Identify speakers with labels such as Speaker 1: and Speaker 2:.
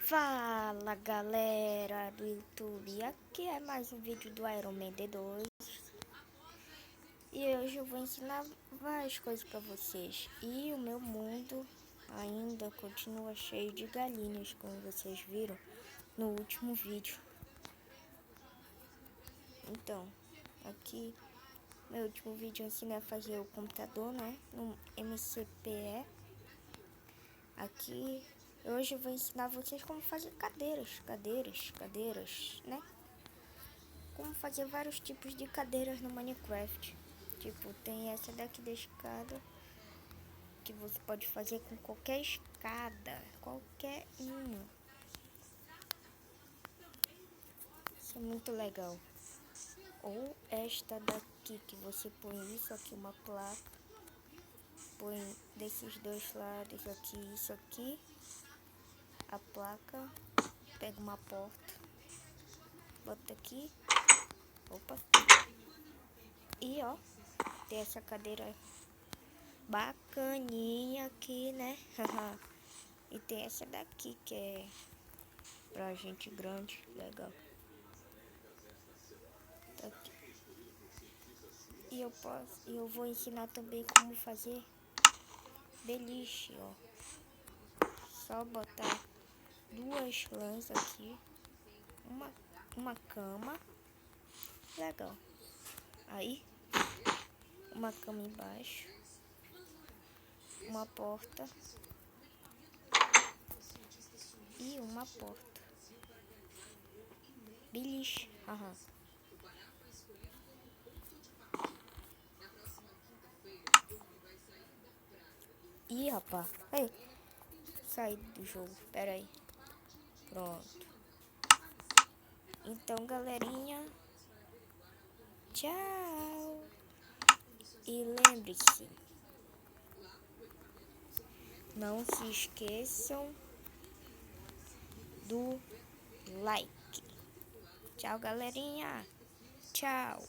Speaker 1: Fala galera do YouTube, aqui é mais um vídeo do Iron Man D2 e hoje eu vou ensinar várias coisas pra vocês. E o meu mundo ainda continua cheio de galinhas, como vocês viram no último vídeo. Então, aqui meu último vídeo eu ensinei a fazer o computador, né, no MCPE. Aqui hoje eu vou ensinar vocês como fazer cadeiras, né? Como fazer vários tipos de cadeiras no Minecraft. Tipo, tem essa daqui da escada, que você pode fazer com qualquer escada, qualquer uma. Isso é muito legal. Ou esta daqui, que você põe isso aqui, uma placa. Põe desses dois lados aqui, isso aqui. A placa, pega uma porta, bota aqui. Opa. E ó, tem essa cadeira bacaninha aqui, né? E tem essa daqui que é pra gente grande, legal. Tá aqui. E eu vou ensinar também como fazer beliche, ó. Só botar duas lãs aqui, uma cama, legal. Aí, uma cama embaixo, uma porta e uma porta. Beliche, Ih, rapaz, ei, saí do jogo, pera aí. Pronto. Então, galerinha, tchau. E lembre-se, não se esqueçam do like. Tchau, galerinha. Tchau.